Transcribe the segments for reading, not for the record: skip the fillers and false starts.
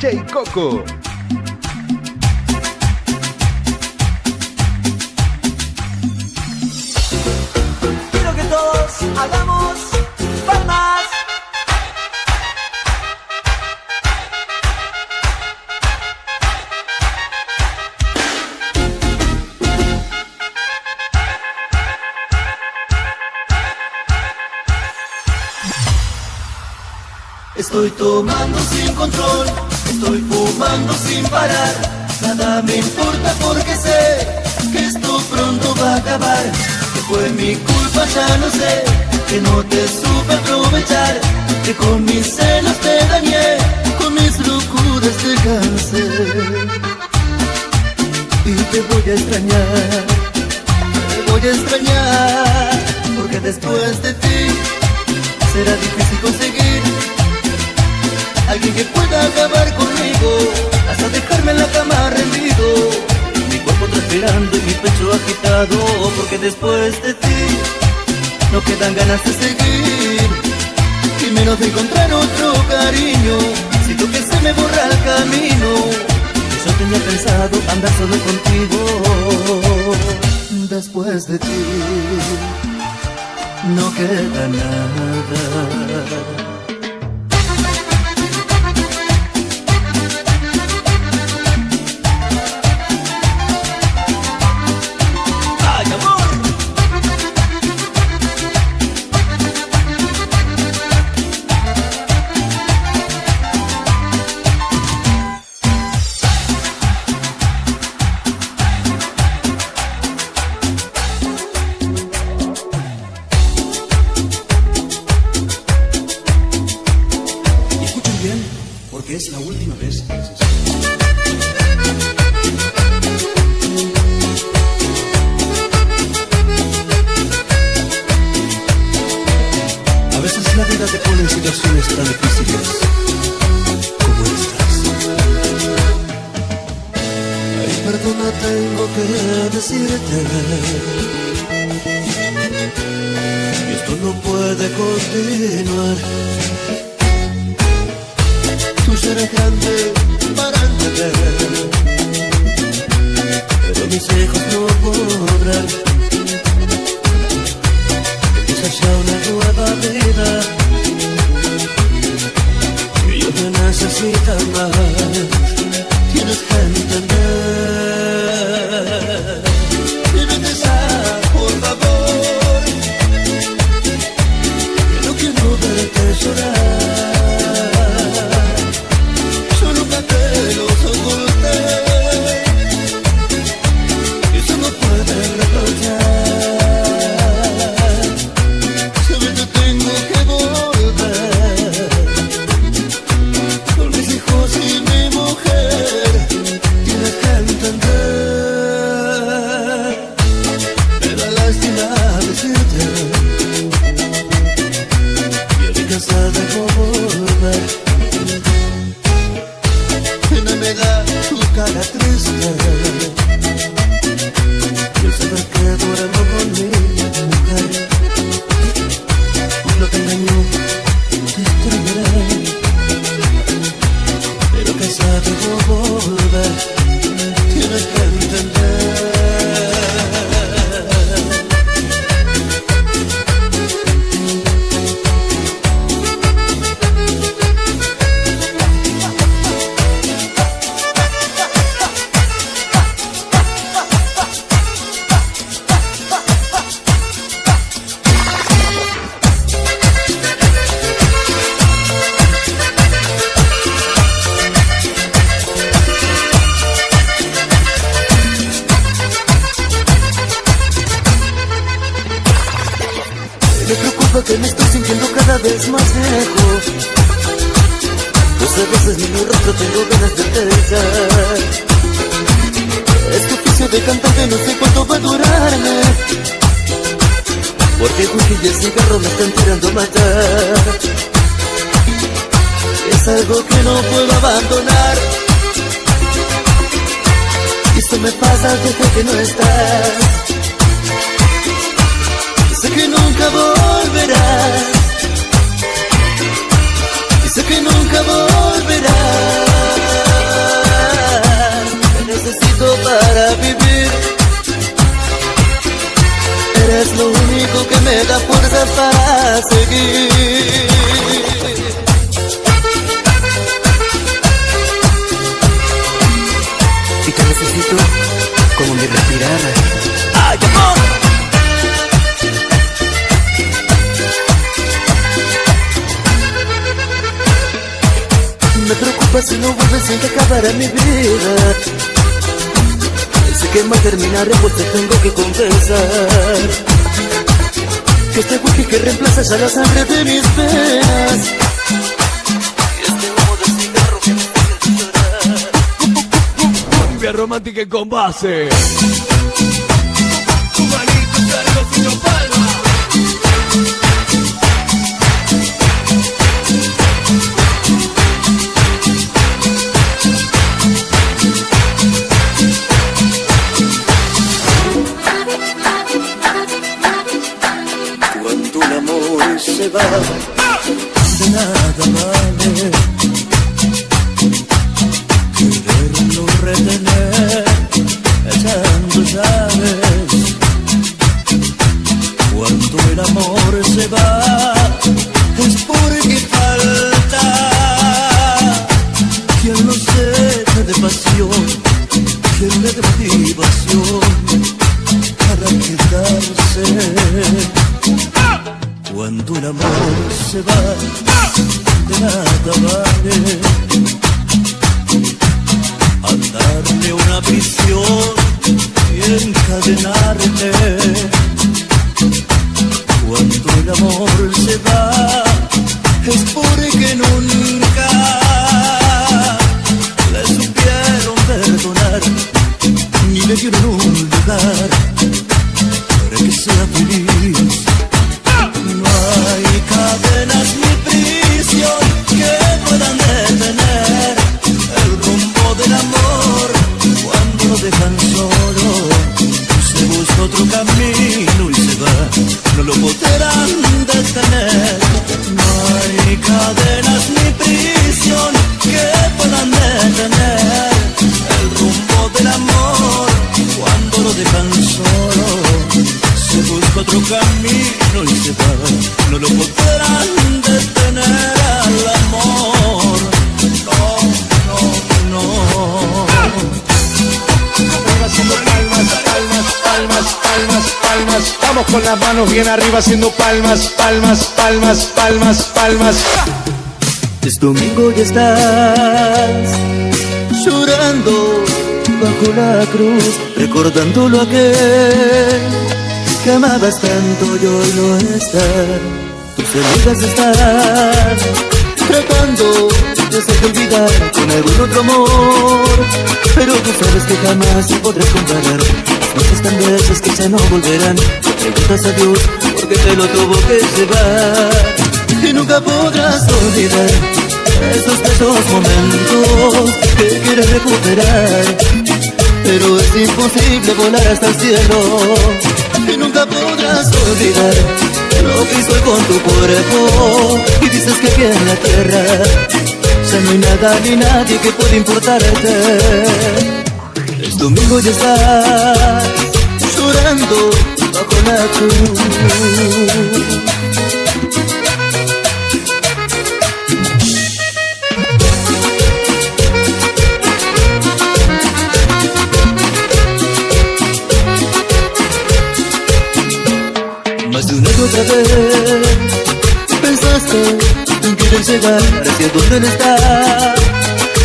DJ Coco. Quiero que todos hagamos palmas. Estoy tomando sin control, estoy fumando sin parar. Nada me importa porque sé que esto pronto va a acabar. Que fue mi culpa, ya no sé, que no te supe aprovechar, que con mis celos te dañé, con mis locuras te cansé. Y te voy a extrañar, porque después de ti será difícil conseguir alguien que pueda acabar conmigo, hasta dejarme en la cama rendido, mi cuerpo transpirando y mi pecho agitado, porque después de ti no quedan ganas de seguir, y menos de encontrar otro cariño. Siento que se me borra el camino, yo tenía pensado andar solo contigo. Después de ti no queda nada. Es la última vez. A veces la vida te pone en situaciones tan difíciles como estas. Ay, perdona, tengo que decirte, y esto no puede continuar. Tú serás grande para entender, pero mis hijos no podrán. Empieza ya una nueva vida, y yo te necesito más. Tienes que entender. Dime que sea, por favor, que no quiero verte llorar. Que me estoy sintiendo cada vez más lejos, pues a veces ni mi rostro tengo ganas de besar. Este oficio de cantante no sé cuánto va a durarme, porque el whisky y el cigarro me están tirando a matar. Es algo que no puedo abandonar, y esto me pasa desde que no estás. Sé que nunca volverás, y sé que nunca volverás. fuerzas para seguir. Y te necesito como mi respirar. ¡Ay, amor! Me preocupa si no vuelves en que acabará mi vida. Sé que mal terminaré, pues te tengo que confesar que este whisky que reemplaza ya la sangre de mis venas y este humo del cigarro que me hace llorar. Cumbia romántica y con base. Cubanito, Carlos y Lo Palma. Cuando el amor se va, de nada vale quererlo retener, echando llaves. Cuando el amor se va, es porque falta quien nos llene de pasión, quien le dé motivación para quedarse. Cuando el amor se va, de nada vale darle una prisión y encadenarte. Cuando el amor se va, es porque nunca le supieron perdonar, ni le dieron un lugar para que sea feliz. No hay cadenas ni prisión que puedan detener el rumbo del amor. Cuando lo dejan solo, se busca otro camino y se va, no lo podrán detener. No hay cadenas ni prisión que puedan detener el rumbo del amor. Cuando lo dejan solo, se busca otro camino y se va, no lo podrán detener al amor. No, no, no. Haciendo palmas, palmas, palmas, palmas, palmas. Vamos con las manos bien arriba haciendo palmas, palmas, palmas, palmas, palmas. Es domingo y estás llorando bajo la cruz, recordando lo aquel que amabas tanto y hoy no está. Tus amigas están tratando de hacerte olvidar con algún otro amor, pero tú sabes que jamás te podrás comparar. Las noches tan bellas que ya no volverán. Le preguntas a Dios porque te lo tuvo que llevar, y nunca podrás olvidar esos bellos momentos que quieres recuperar, pero es imposible volar hasta el cielo, y nunca podrás olvidar lo que hizo con tu cuerpo. Y dices que aquí en la tierra ya no hay nada ni nadie que pueda importarte. Es domingo y estás llorando bajo la cruz. Más de una y otra vez pensaste en querer llegar hacia donde él está,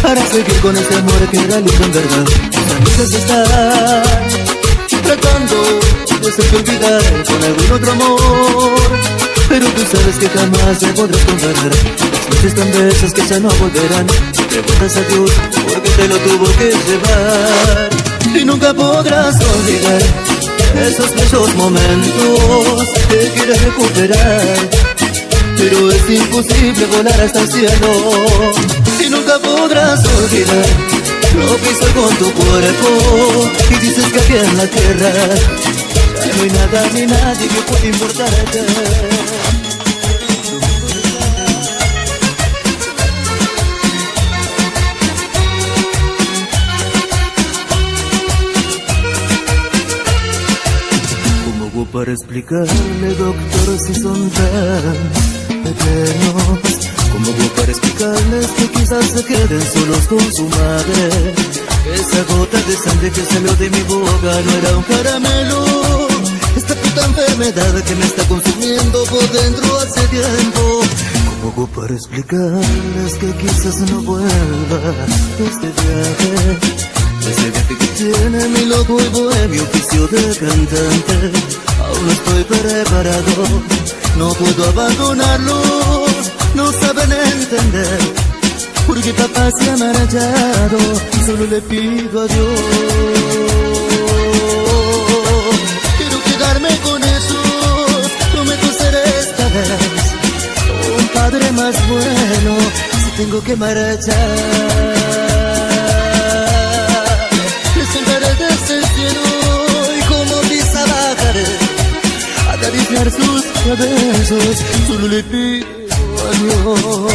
para seguir con este amor que era lindo en verdad. Tus amigas están tratando de hacerte olvidar con algún otro amor, pero tú sabes que jamás te podrás comparar. Las noches tan bellas que ya no volverán. Preguntas a Dios porque te lo tuvo que llevar, y nunca podrás olvidar esos bellos momentos que quieres recuperar, pero es imposible volar hasta el cielo, y nunca podrás olvidar lo que hizo con tu cuerpo. Y dices que aquí en la tierra ya no hay nada ni nadie que pueda importarte. para explicarle, doctor, si son tan eternos? ¿Cómo hago para explicarles que quizás se queden solos con su madre? Esa gota de sangre que salió de mi boca no era un caramelo. Esta puta enfermedad que me está consumiendo por dentro hace tiempo. ¿Cómo hago para explicarles que quizás no vuelva de este viaje? Ese viaje que tiene mi loco y bohemio oficio de cantante. Aún no estoy preparado, no puedo abandonarlo. No saben entender, porque papá se ha marchado. Solo le pido a Dios, quiero quedarme con eso. Prometo ser esta vez un padre más bueno. Si tengo que marchar, les cantaré desde el cielo y como brisa bajaré a acariciar sus cabezos. Solo le pido adiós.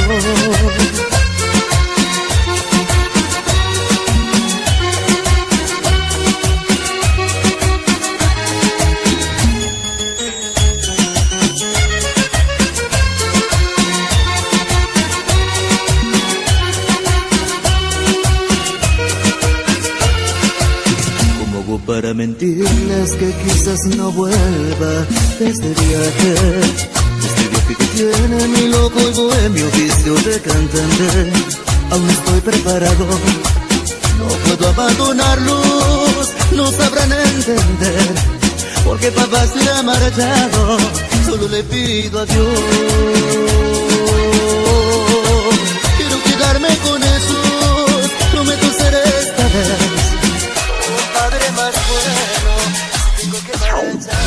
Para mentirles que quizás no vuelva de este viaje que tiene mi loco y bohemio oficio de cantante. Aún no estoy preparado, no puedo abandonarlos, no sabrán entender, porque papá se ha marchado. Solo le pido a Dios, quiero quedarme con eso. Prometo ser esta vez padre más bueno, tengo que marchar.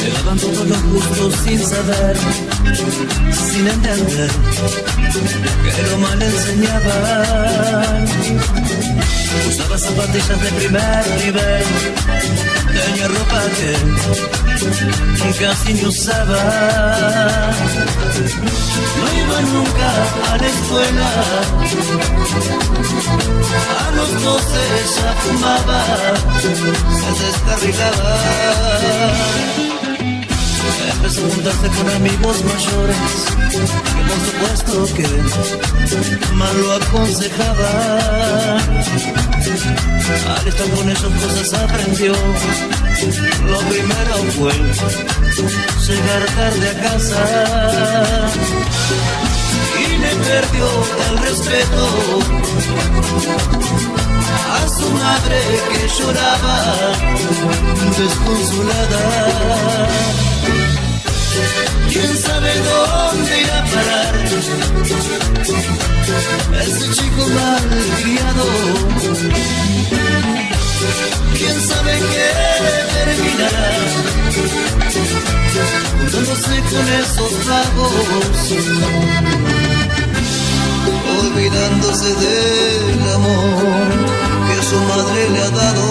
Me daban todos los gustos sin saber, sin entender que lo mal enseñaban. Usaba zapatillas de primer nivel, tenía ropa que casi ni usaba. No iba nunca a la escuela, a los 12 ya fumaba, se descarrilaba. Empezó a juntarse con amigos mayores, que por supuesto que mal lo aconsejaban. Al estar con ellos cosas aprendió. Lo primero fue llegar tarde a casa y le perdió el respeto a su madre que lloraba desconsolada. ¿Quién sabe dónde irá a parar ese chico mal criado? ¿Quién sabe qué terminará juntándose con esos vagos, olvidándose del amor que su madre le ha dado?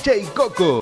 DJ Coco.